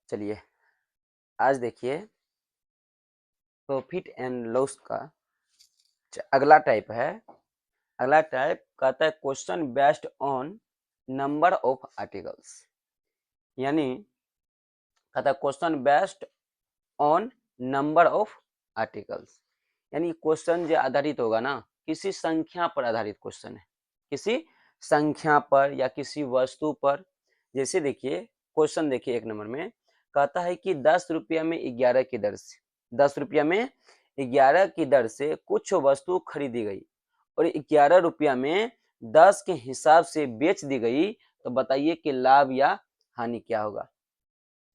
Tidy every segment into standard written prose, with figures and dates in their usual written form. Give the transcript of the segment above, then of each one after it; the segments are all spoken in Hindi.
चलिए आज देखिए प्रॉफिट एंड लॉस का अगला टाइप है। अगला टाइप कहता है question based on number of articles, यानी कहता है question based on number of articles, यानी क्वेश्चन जो आधारित होगा ना किसी संख्या पर आधारित क्वेश्चन है, किसी संख्या पर या किसी वस्तु पर। जैसे देखिए क्वेश्चन देखिए एक नंबर में कहता है कि 10 रुपया में 11 की दर से 10 रुपया में 11 की दर से कुछ वस्तु खरीदी गई और 11 रुपया में 10 के हिसाब से बेच दी गई, तो बताइए कि लाभ या हानि क्या होगा।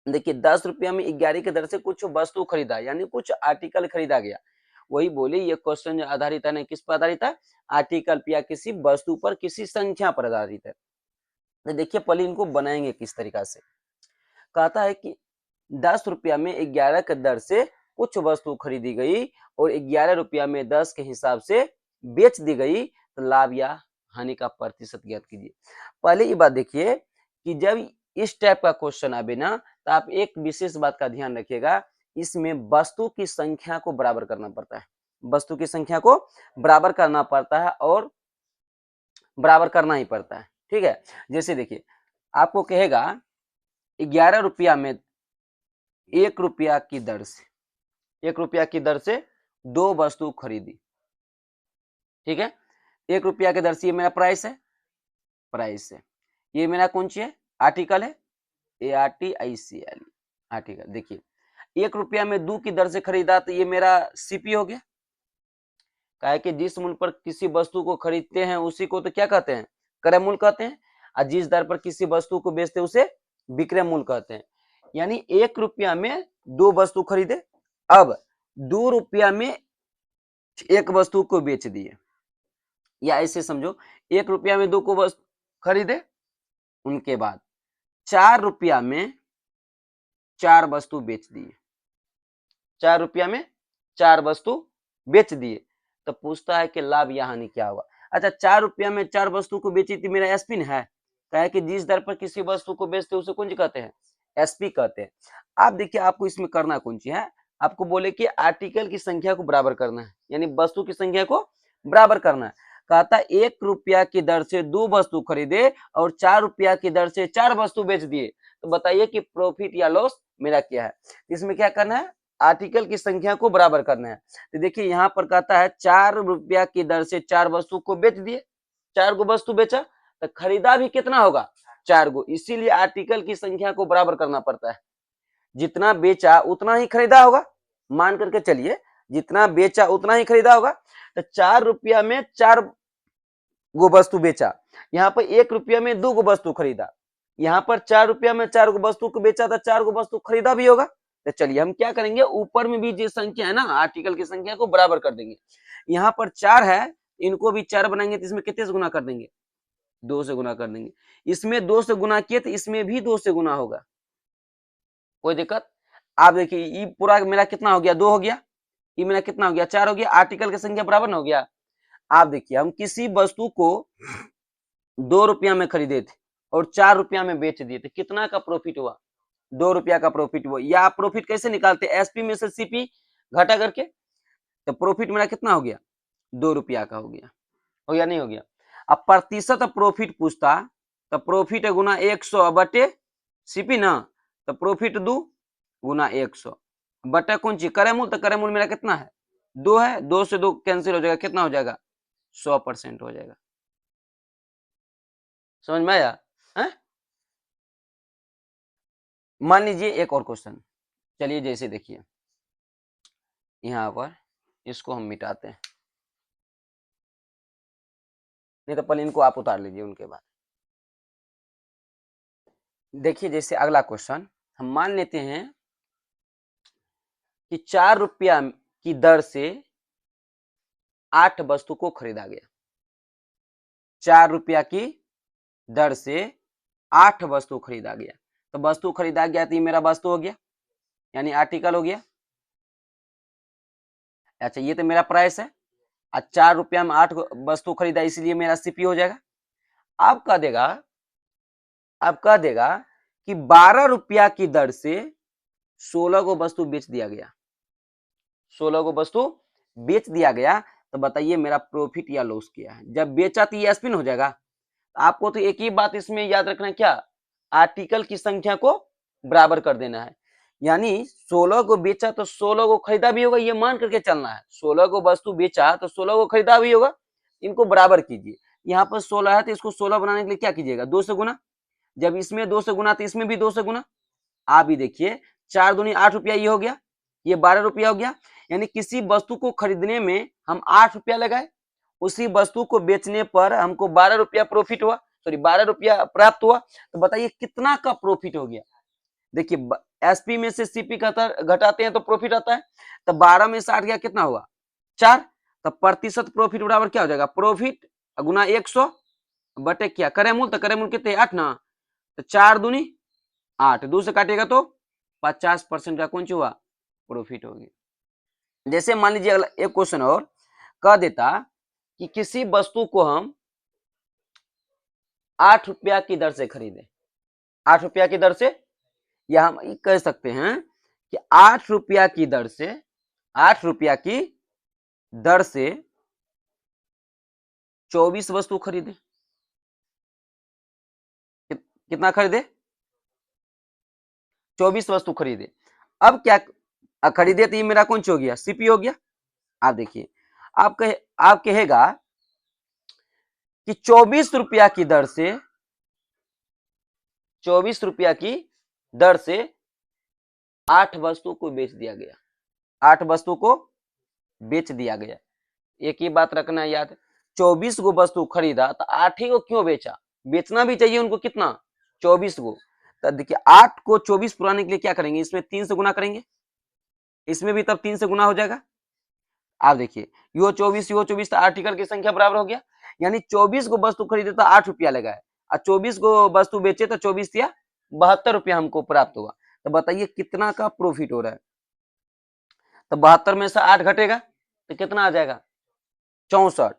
देखिए 10 रुपया में 11 की दर से कुछ वस्तु खरीदा, यानी कुछ आर्टिकल खरीदा गया। वही बोली ये क्वेश्चन आधारित है ना, किस पर आधारित है? आर्टिकल या किसी वस्तु पर, किसी संख्या पर आधारित है। तो देखिए पहले इनको बनाएंगे किस तरीका से। कहता है कि 10 रुपया में 11 की दर से कुछ वस्तु खरीदी गई और 11 रुपया में 10 के हिसाब से बेच दी गई, तो लाभ या हानि का प्रतिशत ज्ञात कीजिए। पहले ये बात देखिए कि जब इस टाइप का क्वेश्चन आवे ना, तो आप एक विशेष बात का ध्यान रखिएगा, इसमें वस्तु की संख्या को बराबर करना पड़ता है। वस्तु की संख्या को बराबर करना पड़ता है और बराबर करना ही पड़ता है, ठीक है। जैसे देखिए आपको कहेगा 11 रुपया में 1 रुपया की दर से 1 रुपया की दर से 2 वस्तु खरीदी, ठीक है। 1 रुपया की दर से ये मेरा प्राइस है, ये मेरा कौन सी है? आर्टिकल है, ARTICL आर्टिकल। देखिए 1 रुपया में 2 की दर से खरीदा, तो ये मेरा सीपी हो गया। क्या है कि जिस मूल्य पर किसी वस्तु को खरीदते हैं उसी को तो क्या कहते हैं? क्रय मूल्य कहते हैं, और जिस दर पर किसी वस्तु को बेचते हैं उसे विक्रय मूल्य कहते हैं। यानी 1 रुपया में 2 वस्तु खरीदे, अब 2 रुपया में एक वस्तु को बेच दिए, या ऐसे समझो 1 रुपया में 2 को वस्तु खरीदे, उनके बाद 4 रुपया में 4 वस्तु बेच दिए, 4 रुपया में 4 वस्तु बेच दिए, तो पूछता है कि लाभ या हानि क्या होगा। अच्छा 4 रुपया में 4 वस्तु को बेची थी, मेरा एसपी है। क्या है कि जिस दर पर किसी वस्तु को बेचते उसे कौन सी कहते हैं? एसपी कहते हैं। आप देखिए आपको इसमें करना कौन सी है, आपको बोले कि आर्टिकल की संख्या को बराबर करना है, यानी वस्तु की संख्या को बराबर करना है। कहता 1 रुपया की दर से 2 वस्तु खरीदे और 4 रुपया की दर से 4 वस्तु बेच दिए, तो बताइए कि प्रॉफिट या लॉस मेरा क्या है। इसमें क्या करना है? आर्टिकल की संख्या को बराबर करना है। तो देखिए यहाँ पर कहता है 4 रुपया की दर से 4 वस्तु को बेच दिए, 4 गो वस्तु बेचा, तो खरीदा भी कितना होगा? 4 गो। इसीलिए आर्टिकल की संख्या को बराबर करना पड़ता है। जितना बेचा उतना ही खरीदा होगा, मान करके चलिए जितना बेचा उतना ही खरीदा होगा। तो 4 रुपया में 4 गो वस्तु बेचा, यहाँ पर 1 रुपया में 2 गो वस्तु खरीदा, यहाँ पर 4 रुपया में 4 गो वस्तु को बेचा था, 4 गो वस्तु खरीदा भी होगा। तो चलिए हम क्या करेंगे, ऊपर में भी जो संख्या है ना आर्टिकल की संख्या को बराबर कर देंगे। यहाँ पर 4 है, इनको भी 4 बनाएंगे तो इसमें कितने से गुना कर देंगे? 2 से गुना कर देंगे। इसमें 2 से गुना किए तो इसमें भी 2 से गुना होगा, कोई दिक्कत? आप देखिए ये पूरा मेरा कितना हो गया? 2 हो गया, ये मेरा कितना हो गया? 4 हो गया। आर्टिकल की संख्या बराबर ना हो गया। आप देखिए हम किसी वस्तु को 2 रुपया में खरीदे थे और 4 रुपया में बेच दिए, तो कितना का प्रॉफिट हुआ? 2 रुपया का प्रॉफिट हुआ। या आप प्रॉफिट कैसे निकालते? एसपी में से सीपी घटा करके, तो प्रॉफिट मेरा कितना हो गया? 2 रुपया का हो गया, नहीं हो गया? अब प्रतिशत प्रॉफिट पूछता, तो प्रॉफिट गुना 100 बटे सीपी ना, तो प्रॉफिट 2 गुना 100 बटे कौन सी? क्रय मूल्य। तो क्रय मूल्य मेरा कितना है? 2 है, 2 से 2 कैंसिल हो जाएगा, कितना हो जाएगा? 100% हो जाएगा। समझ में आया? मान लीजिए एक और क्वेश्चन, चलिए जैसे देखिए यहाँ पर इसको हम मिटाते हैं, नहीं तो पहले इनको आप उतार लीजिए, उनके बाद देखिए। जैसे अगला क्वेश्चन हम मान लेते हैं कि 4 रुपया की दर से 8 वस्तु को खरीदा गया, 4 रुपया की दर से 8 वस्तु खरीदा गया। तो वस्तु खरीदा गया तो ये मेरा वस्तु हो गया, यानी आर्टिकल हो गया। अच्छा ये तो मेरा प्राइस है, 4 रुपया में 8 वस्तु खरीदा, इसलिए मेरा सीपी हो जाएगा। आप कह देगा कि 12 रुपया की दर से 16 को वस्तु बेच दिया गया, 16 को वस्तु बेच दिया गया, तो बताइए मेरा प्रॉफिट या लॉस क्या है। जब बेचा तो ये स्पिन हो जाएगा। आपको तो एक ही बात इसमें याद रखना है, क्या, आर्टिकल की संख्या को बराबर कर देना है। यानी 16 को बेचा तो 16 को खरीदा भी होगा, ये मान करके चलना है। 16 को वस्तु बेचा तो 16 को खरीदा भी होगा, इनको बराबर कीजिए। यहाँ पर 16 है तो इसको 16 बनाने के लिए क्या कीजिएगा, 2 से गुना। जब इसमें 2 से गुना तो इसमें भी 2 से गुना। आप ही देखिए 4 दूनी 8 रुपया, ये हो गया, ये 12 रुपया हो गया। यानी किसी वस्तु को खरीदने में हम 8 रुपया लगाए, उसी वस्तु को बेचने पर हमको 12 रुपया प्रॉफिट हुआ, सॉरी 12 रुपया प्राप्त हुआ। तो बताइए कितना का प्रॉफिट हो गया। देखिए एसपी में से सीपी घटाते हैं तो प्रॉफिट आता है। तो 12 में 60 गया, कितना हुआ, 4। तो प्रतिशत प्रॉफिट बराबर क्या हो जाएगा, प्रॉफिट गुना 100 बटे क्या, करे मूल, तो करे मूल कितने, 8 ना। तो 4 दूनी 8, 2 से काटेगा तो 50% का कौन सी हुआ, प्रॉफिट होगी। जैसे मान लीजिए अगला एक क्वेश्चन और कह देता कि किसी वस्तु को हम 8 रुपया की दर से खरीदे, 8 रुपया की दर से, या हम कह सकते हैं कि 8 रुपया की दर से, 8 रुपया की दर से 24 वस्तु खरीदे। कितना खरीदे, 24 वस्तु खरीदे। अब क्या खरीदे, तो ये मेरा कौन सी हो गया, सीपी हो गया। आप देखिए आप कहेगा कि 24 रुपया की दर से, 24 रुपया की दर से 8 वस्तु को बेच दिया गया, 8 वस्तु को बेच दिया गया। एक ही बात रखना याद, 24 को वस्तु खरीदा तो 8 ही को क्यों बेचा, बेचना भी चाहिए उनको कितना, 24 को। तो देखिए 8 को 24 पुराने के लिए क्या करेंगे, इसमें 3 से गुना करेंगे, इसमें भी तब 3 से गुना हो जाएगा। आप देखिए यो 24 तो आर्टिकल की संख्या बराबर हो गया। यानी 24 को वस्तु खरीदे तो 8 रुपया लगाए, और 24 को वस्तु बेचे तो 24 या 72 रुपया हमको प्राप्त हुआ। तो बताइए कितना का प्रॉफिट हो रहा है। तो 72 में से 8 घटेगा तो कितना आ जाएगा, 64,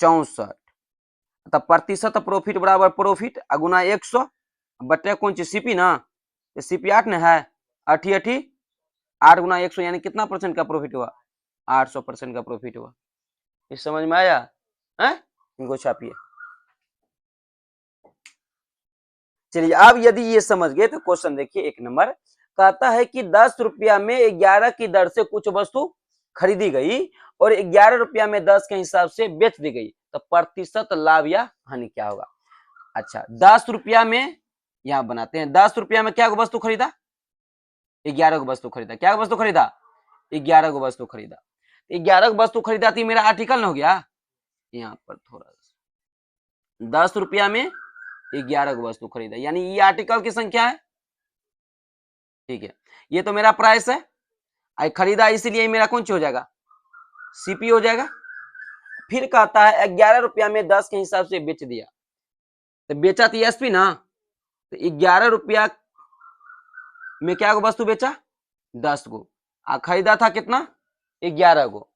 64। तो प्रतिशत प्रॉफिट बराबर प्रॉफिट गुना 100 बटे कौन सी, सीपी ना, तो सीपी 8 ने है, 8 8 गुना 100, यानी कितना परसेंट का प्रॉफिट हुआ, 800% का प्रॉफिट हुआ। इस समझ में आया है, इनको छापिए। चलिए अब यदि ये समझ गए तो क्वेश्चन देखिए 1 नंबर कहता है कि 10 रुपया में 11 की दर से कुछ वस्तु खरीदी गई और 11 रुपया में 10 के हिसाब से बेच दी गई, तो प्रतिशत लाभ या हानि क्या होगा। अच्छा 10 रुपया में, यहां बनाते हैं, 10 रुपया में क्या वस्तु खरीदा, 11 को वस्तु खरीदा। क्या वस्तु खरीदा, 11 को वस्तु खरीदा। 11 को वस्तु खरीदा तो मेरा आर्टिकल न हो गया। यहाँ पर थोड़ा 10 रुपया में 11 को वस्तु खरीदा, यानी ये आर्टिकल की संख्या है, ठीक है। ये तो मेरा प्राइस है, आई खरीदा, इसीलिए मेरा कौन सी हो जाएगा, सीपी हो जाएगा। फिर कहता है 11 रुपया में 10 के हिसाब से बेच दिया, तो बेचा तो एसपी ना, तो 11 रुपया में क्या को वस्तु बेचा, 10 को, खरीदा था कितना, 11 को।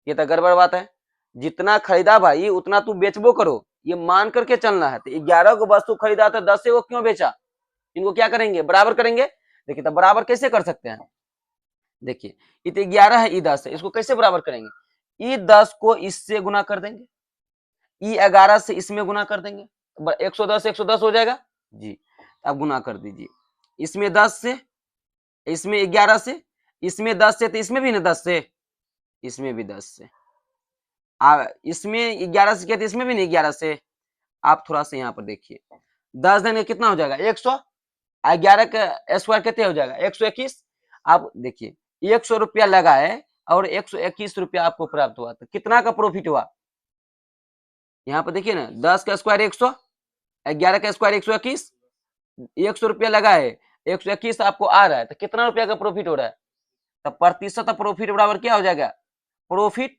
ये तो गड़बड़ बात है, जितना खरीदा भाई उतना तू बेचबो करो, ये मान करके चलना है। तो 11 को वस्तु खरीदा तो 10 को क्यों बेचा, इनको क्या करेंगे, बराबर करेंगे। देखिए तो बराबर कैसे कर सकते हैं, देखिए ये तो 11 है, ये 10 है, इसको कैसे बराबर करेंगे, ये 10 को इससे गुना कर देंगे, ये 11 से इसमें गुना कर देंगे, 110 110 हो जाएगा जी। अब गुना कर दीजिए, इसमें 10 से, इसमें 11 से, इसमें 10 से, तो इसमें भी ना 10 से, इसमें भी 10 से, इसमें 11 से किया तो इसमें भी नहीं 11 से। आप थोड़ा सा यहाँ पर देखिए 10 देंगे कितना हो जाएगा 100, 11 का स्क्वायर कितने हो जाएगा 121। आप देखिए 100 रुपया लगाए और 121 रुपया आपको प्राप्त हुआ, तो कितना का प्रॉफिट हुआ। यहाँ पर देखिए ना 10 का स्क्वायर 100, 11 का स्क्वायर 121, 100 रुपया लगाए 121 आपको आ रहा है, तो कितना रुपया का प्रॉफिट हो रहा है। तो प्रतिशत प्रॉफिट बराबर क्या हो जाएगा, प्रॉफिट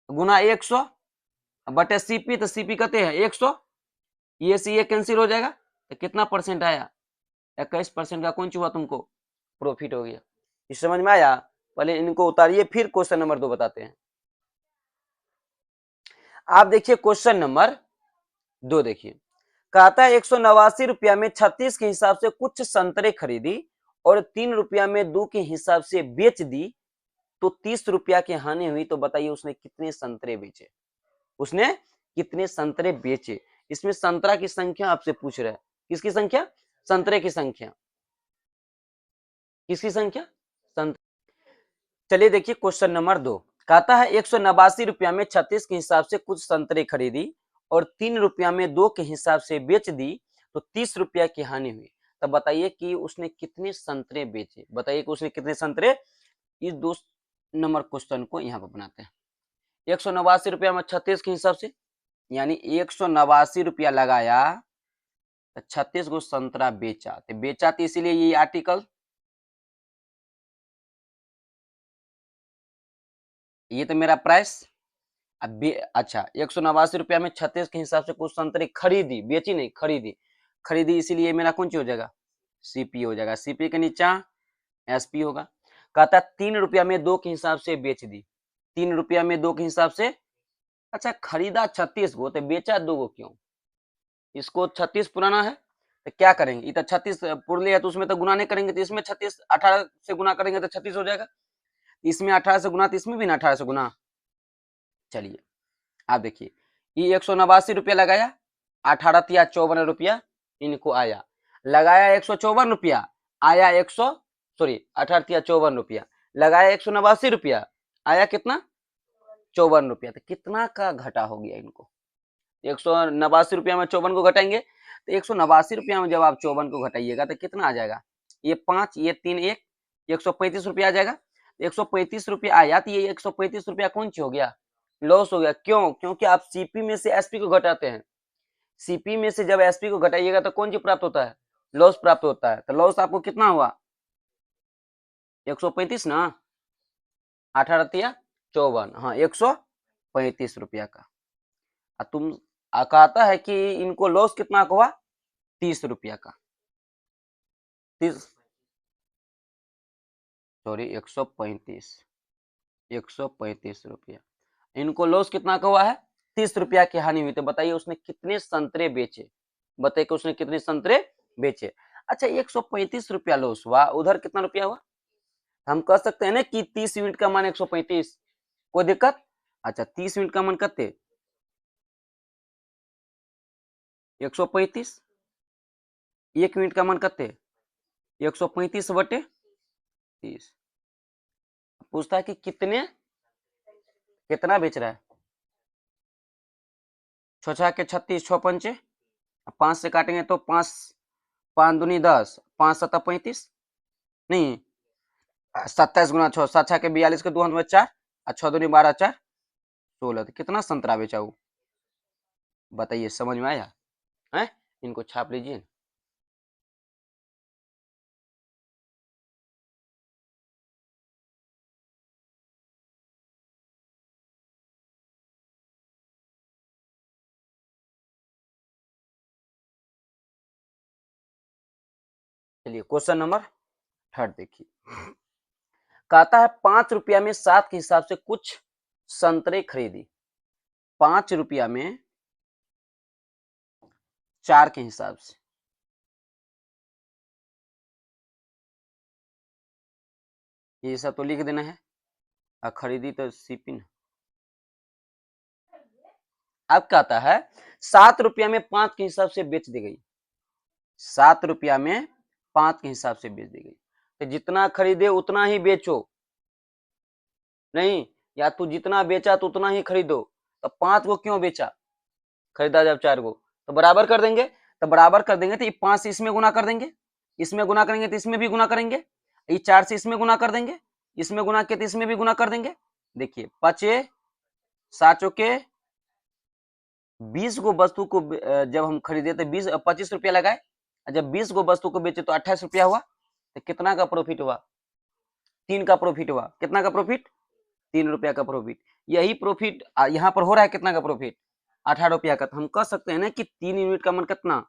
गुना 100 बटे सीपी, तो सीपी कहते हैं 100, ये से ये कैंसिल हो जाएगा, तो कितना परसेंट आया, 21% का कौन सी हुआ तुमको, प्रॉफिट हो गया। इस समझ में आया। पहले इनको उतारिए फिर क्वेश्चन नंबर 2 बताते हैं। आप देखिए क्वेश्चन नंबर 2 देखिए, कहता है 189 रुपया में 36 के हिसाब से कुछ संतरे खरीदी और 3 रुपया में 2 के हिसाब से बेच दी तो 30 रुपया की हानि हुई, तो बताइए उसने कितने संतरे बेचे? उसने कितने संतरे बेचे? इसमें संतरा की संख्या आपसे पूछ रहा है। किसकी संख्या? संतरे की संख्या। किसकी संख्या? चलिए देखिए क्वेश्चन नंबर 2 कहता है 189 रुपया में 36 के हिसाब से कुछ संतरे खरीदी और 3 रुपया में 2 के हिसाब से बेच दी तो 30 रुपया की हानि हुई। तब बताइए कि उसने कितने संतरे बेचे? बताइए कि उसने कितने संतरे? इस 2 नंबर क्वेश्चन को यहाँ पर बनाते हैं। 189 रुपया में 36 के हिसाब से, यानी 189 रुपया लगाया, 36 गो संतरा बेचा, तो बेचा तो इसीलिए ये आर्टिकल, ये तो मेरा प्राइस। अब अच्छा 189 रुपया में 36 के हिसाब से कुछ संतरे खरीदी, बेची नहीं, खरीदी, खरीदी, इसीलिए मेरा कौन सी हो जाएगा? सीपी हो जाएगा। सीपी के नीचे एसपी होगा। कहता 3 रुपया में 2 के हिसाब से बेच दी, 3 रुपया में 2 के हिसाब से। अच्छा खरीदा 36 गो तो बेचा 2 गो क्यों? इसको 36 पुराना है तो क्या करेंगे? ये तो 36 पुरले है तो उसमें तो गुना नहीं करेंगे, तो इसमें 36 18 से गुना करेंगे तो 36 हो जाएगा। इसमें 18 से गुना तो इसमें भी ना 18 से गुना। चलिए आप देखिए, ये 189 रुपया लगाया, 18 तिया 54 रुपया इनको आया, लगाया 154 रुपया, आया 100 सॉरी 18 तिया 54 रुपया, लगाया 189 रुपया, आया कितना? 54 रुपया। तो कितना का घटा हो गया इनको? 189 रुपया में 54 को घटाएंगे तो 189 रुपया में जब आप 54 को घटाइएगा तो कितना आ जाएगा? ये 5 ये 3 1 135 रुपया आ जाएगा। 135 रुपया आया तो ये 135 रुपया कौन सी हो गया? लॉस हो गया। क्यों? क्योंकि आप सीपी में से एसपी को घटाते हैं। सीपी में से जब एसपी को घटाइएगा तो कौन सी प्राप्त होता है? लॉस प्राप्त होता है। तो लॉस आपको कितना हुआ? 135 ना, 18 तिया 54, हाँ 135 रुपया का। तुम कहता है कि इनको लॉस कितना का हुआ? 30 रुपया का। 30 सॉरी 135 रुपया। इनको लॉस कितना का हुआ है? 30 रुपया की हानि हुई। तो बताइए उसने कितने संतरे बेचे? बताइए कि उसने कितने संतरे बेचे? अच्छा 135 रुपया लॉस हुआ, उधर कितना रुपया हुआ? हम कह सकते हैं ना कि 30 यूनिट का मान 135, कोई दिक्कत? अच्छा 30 यूनिट का मान कितने? 135। 1 यूनिट का मान कितने? 135 बटे 30। पूछता है कि कितने, कितना बेच रहा है? 6 के 36, 6 पंचे, 5 से काटेंगे तो 5 5 दूनी 10, 5 7 35, नहीं 27 गुना 6, 7 के 42 के 2 हाथ में 4 और 6 दूनी 12 4 16। तो कितना संतरा बेचा वो? बताइए समझ में आया है? इनको छाप लीजिए। चलिए क्वेश्चन नंबर 3 देखिए, कहता है 5 रुपया में 7 के हिसाब से कुछ संतरे खरीदी, 5 रुपया में 4 के हिसाब से। ये सब तो लिख देना है, और खरीदी तो सीपी ना। अब कहता है 7 रुपया में 5 के हिसाब से बेच दी गई, 7 रुपया में 5 के हिसाब से बेच दी गई। तो जितना खरीदे उतना ही बेचो, नहीं या तू जितना बेचा तो उतना ही खरीदो। तो 5 को क्यों बेचा? खरीदा जब 4 को तो बराबर कर देंगे, तो बराबर कर देंगे तो ये 5 से इसमें गुना कर देंगे, इसमें गुना करेंगे तो इसमें भी गुना करेंगे, ये 4 से इसमें गुना कर देंगे, इसमें गुना किया तो इसमें भी गुना कर देंगे। देखिए 5 7 के 20 गो वस्तु को जब हम खरीदे तो 25 रुपया लगाए, जब 20 गो वस्तु को बेचे तो 28 रुपया हुआ। तो कितना का प्रॉफिट हुआ? 3 का प्रॉफिट हुआ। कितना का प्रॉफिट? 3 रुपया का प्रॉफिट। यही प्रॉफिट यहाँ पर हो रहा है, कितना का प्रॉफिट? 18 रुपया का। तो हम कह सकते हैं ना कि 3 यूनिट का मन कितना?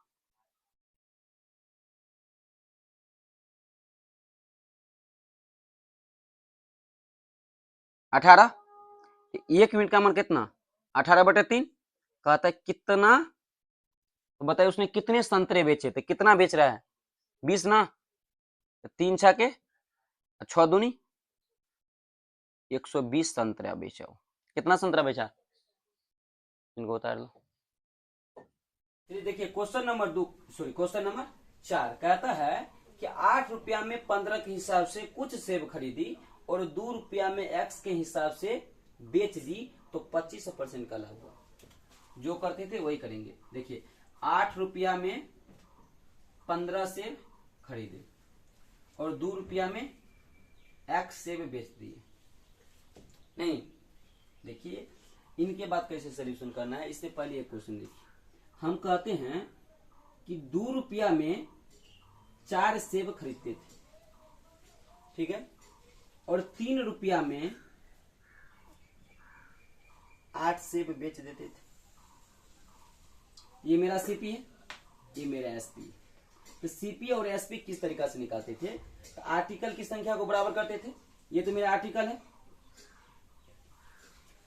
18। 1 यूनिट का मान कितना? 18 बटे 3। कहता है कितना, तो बताइए उसने कितने संतरे बेचे? तो कितना बेच रहा है? 20 ना, 3 छके 6 दूनी 120 संतरा बेचा। कितना संतरा बेचा? इनको उतार लो। देखिए क्वेश्चन नंबर 4 कहता है कि 8 रुपया में 15 के हिसाब से कुछ सेब खरीदी और 2 रुपया में x के हिसाब से बेच दी तो 25% का लाभ हुआ। जो करते थे वही करेंगे। देखिए 8 रुपया में 15 सेब खरीदे और 2 रुपया में x सेब बेच दिए। नहीं, देखिए इनके बाद कैसे सोल्यूशन करना है, इससे पहले एक क्वेश्चन देखिए। हम कहते हैं कि 2 रुपया में 4 सेब खरीदते थे, ठीक है, और 3 रुपया में 8 सेब बेच देते थे। ये मेरा सीपी है, ये मेरा एसपी है। तो सीपी और एसपी किस तरीका से निकालते थे? तो आर्टिकल की संख्या को बराबर करते थे। ये तो मेरा आर्टिकल है,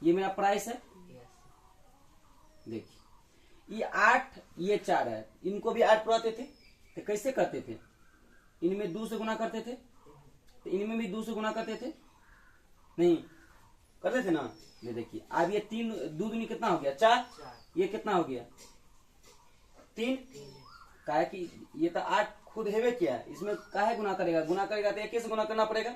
ये मेरा प्राइस है। देखिए ये 8 ये 4 है, इनको भी 8 पुराते थे। तो कैसे करते थे? इनमें 2 से गुना करते थे, तो इनमें भी 2 से गुना करते थे। नहीं करते थे ना। ये देखिए अब ये 3 2 दूनी कितना हो गया? 4। ये कितना हो गया? 3। कहा कि ये तो 8 खुद हेवे किया, इसमें काहे गुना करेगा? गुना करेगा तो 1 से गुना करना पड़ेगा।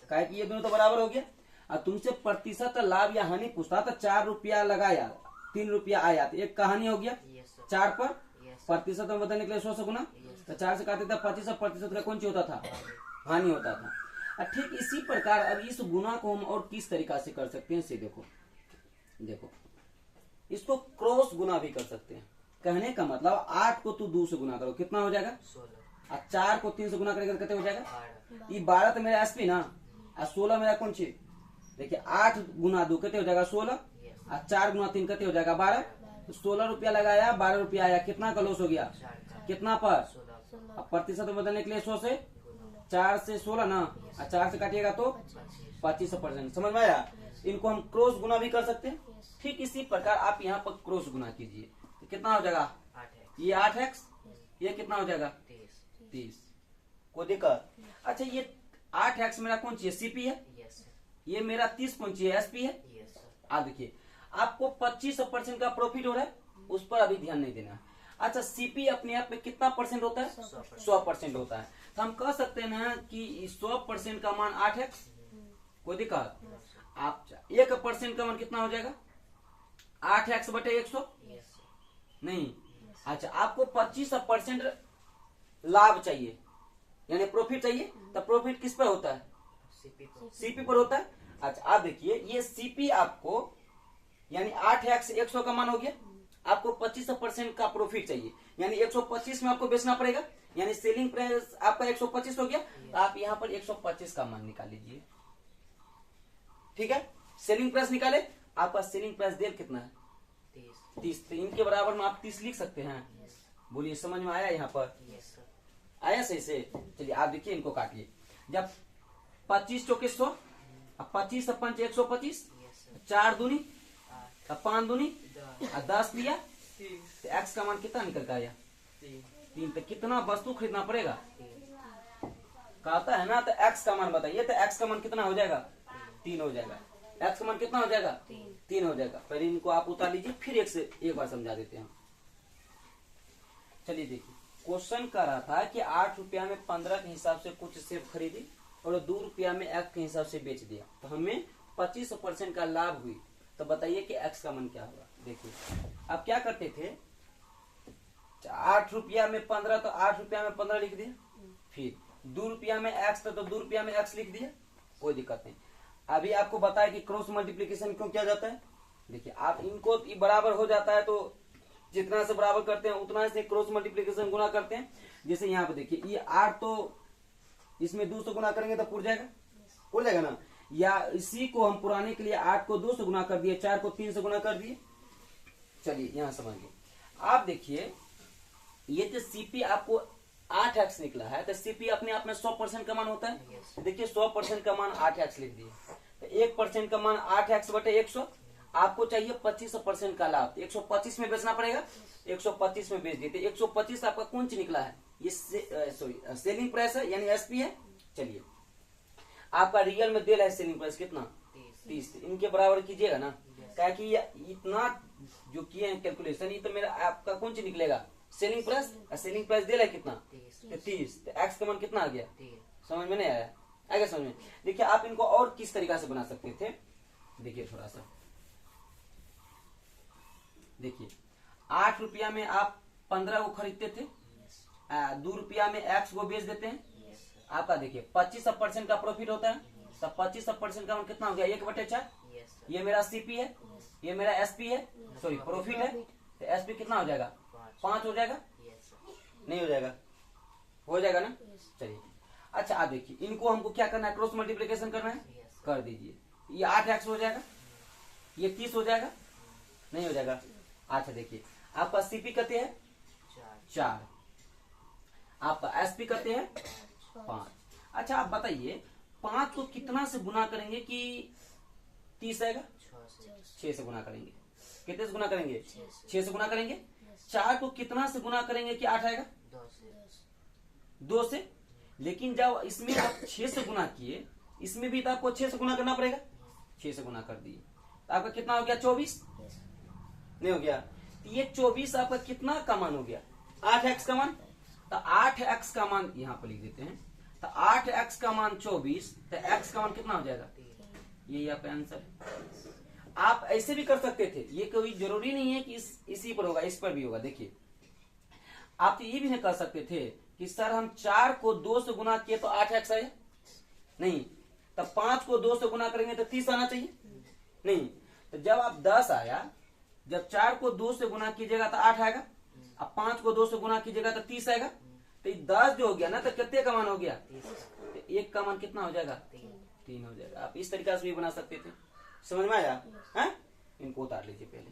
कहा कि ये दोनों तो बराबर हो गया। और तुमसे प्रतिशत लाभ या हानि पूछता तो 4 रुपया लगाया, 3 रुपया आया, तो एक कहानी हो गया। 4 पर प्रतिशत में बदलने के लिए 100 से गुना, तो 4 से काटते था 25, प्रतिशत का कौन सी होता था? हानि होता था। ठीक इसी प्रकार अब इस गुना को हम और किस तरीका से कर सकते हैं, इसे देखो इसको क्रॉस गुना भी कर सकते हैं। कहने का मतलब 8 को तू 2 से गुना करो, कितना हो जाएगा? 16। और 4 को 3 से गुना करेगा कितने हो जाएगा? ये 12 तो मेरा एसपी ना, और 16 मेरा कौन सी? देखिए 8 गुना 2 कितने हो जाएगा? 16। और 4 गुना 3 कितने हो जाएगा? 12। तो 16 रुपया लगाया, 12 रुपया आया, कितना का लॉस हो गया? कितना पर? अब प्रतिशत बदलने के लिए 100 से 4 से 16 ना, और 4 से काटिएगा तो 25%। समझ में आया? इनको हम क्रॉस गुना भी कर सकते हैं। ठीक इसी प्रकार आप यहाँ पर क्रॉस गुना कीजिए तो कितना हो जाएगा? ये 8x, ये कितना हो जाएगा? 30। कोई दिक्कत? अच्छा ये 8x मेरा कौन सी है? सीपी है। ये मेरा 30 कौन सी है? एसपी है। आप देखिए आपको 25% का प्रॉफिट हो रहा है, उस पर अभी ध्यान नहीं देना। अच्छा सीपी अपने आप में कितना परसेंट होता है? 100% होता है। तो हम कह सकते हैं ना कि 100% का मान 8x। कोई दिक्कत? आप 1% का मान कितना हो जाएगा? 8x बटे 100। नहीं, अच्छा आपको 25% लाभ चाहिए यानी प्रॉफिट चाहिए, तो प्रॉफिट किस पर होता है? सीपी पर होता है। अच्छा आप देखिए ये सीपी आपको यानी 8x 100 का मान हो गया, आपको 25% का प्रॉफिट चाहिए यानी 125 में आपको बेचना पड़ेगा, यानी सेलिंग प्राइस आपका 125 हो गया। तो आप यहाँ पर 125 का मान निकाल लीजिए। ठीक है, सेलिंग प्राइस निकाले, आपका सेलिंग प्राइस देर कितना है? 30। तो इनके बराबर में आप 30 लिख सकते हैं। बोलिए समझ में आया? यहाँ पर आया सही से? चलिए आप देखिए इनको काटिए। जब 25 चौके 100, 25 5 125, 4 दूनी 5 दूनी 10 दिया, तो x का मान कितना निकल कर आया? 3। तो कितना वस्तु खरीदना पड़ेगा? कहता है ना, तो x का मान बताइए। तो x का मान कितना हो जाएगा? 3 हो जाएगा। x का मान कितना हो जाएगा? 3 हो जाएगा। पहले इनको आप उतार लीजिए, फिर एक बार समझा देते हैं। चलिए देखिए क्वेश्चन कर रहा था कि 8 रुपया में 15 के हिसाब से कुछ सेब खरीदी और 2 रुपया में x के हिसाब से बेच दिया, तो हमें 25% का लाभ हुई। तो बताइए कि x का मान क्या होगा? देखिए अब क्या करते थे, 8 रुपया में 15, तो 8 रुपया में 15 लिख दिया, फिर 2 रुपया में x तो 2 रुपया में x लिख दिया, कोई दिक्कत नहीं। अभी आपको बताया कि क्रॉस मल्टीप्लीकेशन क्यों किया जाता है। देखिए आप इनको बराबर हो जाता है तो जितना से बराबर करते हैं उतना से क्रॉस मल्टीप्लीकेशन गुना करते हैं। जैसे यहाँ पे देखिए ये 8 तो इसमें 2 से गुना करेंगे तो पुर जाएगा ना, या इसी को हम पुराने के लिए 8 को 2 से गुना कर दिए, 4 को 3 से गुना कर दिए। चलिए यहाँ समझिए, आप देखिए ये तो सीपी आपको 8x निकला है, तो सीपी अपने आप में 100% का मान होता है। देखिए 100% का मान 8x लिख दिए, तो 1% का मान 8x बटे 100। आपको चाहिए 25% का लाभ, 125 में बेचना पड़ेगा, 125 में बेच देते। 125 आपका कौन सी निकला है? ये सॉरी सेलिंग प्राइस है यानी एसपी है। चलिए आपका रियल में दिया है सेलिंग प्राइस कितना 30, इनके बराबर कीजिएगा ना, क्या कि ये इतना जो किए हैं कैलकुलेशन, ये तो मेरा आपका कौन चीज निकलेगा सेलिंग प्राइस, सेलिंग प्राइस दिया है कितना 30, तो एक्स का मान कितना आ गया, समझ में नहीं आया, आएगा समझ में। देखिए आप इनको और किस तरीका से बना सकते थे, देखिए थोड़ा सा देखिए 8 रुपया में आप 15 को खरीदते थे, 2 रुपया में एक्स को बेच देते हैं, आपका देखिए 25% का प्रॉफिट होता है, तब 25% का कितना हो गया 1/4, ये मेरा सीपी है, ये मेरा एसपी है, सॉरी प्रॉफिट है, तो एसपी कितना हो जाएगा 5 हो जाएगा, नहीं हो जाएगा, हो जाएगा ना। चलिए अच्छा आप देखिए इनको हमको क्या करना है, क्रॉस मल्टीप्लीकेशन करना है, कर दीजिए, ये 8x हो जाएगा, ये 30 हो जाएगा, नहीं हो जाएगा। अच्छा देखिए आपका सीपी कहते हैं 4, आपका एसपी कहते हैं 5। अच्छा आप बताइए 5 को कितना से गुना करेंगे कि 30 आएगा, 6 से गुना करेंगे, कितने से गुना करेंगे 6 से गुना करेंगे। 4 को कितना से गुना करेंगे कि 8 आएगा, 2 से, लेकिन जब इसमें आप 6 से गुना किए, इसमें भी तो आपको 6 से गुना करना पड़ेगा, 6 से गुना कर दिए तो आपका कितना हो गया 24, नहीं हो गया, तो ये 24 आपका कितना का मान हो गया 8x का मान, तो 8x का मान यहाँ पर लिख देते हैं, तो 8x का मान 24, तो x का मान कितना हो जाएगा, यही आपका आंसर है। आप ऐसे भी कर सकते थे, ये कोई जरूरी नहीं है कि इसी पर होगा, इस पर भी होगा। देखिए आप तो ये भी नहीं कर सकते थे कि सर हम 4 को 2 से गुना किए तो 8x आया, नहीं, तब 5 को 2 से गुना करेंगे तो 30 आना चाहिए, नहीं, तो जब आप 10 आया, जब 4 को 2 से गुना कीजिएगा तो 8 आएगा, अब 5 को 2 से गुना कीजिएगा तो 30 आएगा, तो 10 जो हो गया ना, तो कितने का मान हो गया, तो 1 का मान कितना हो जाएगा 3 हो जाएगा। आप इस तरीका से भी बना सकते थे, समझ में आया है, इनको उतार लीजिए पहले।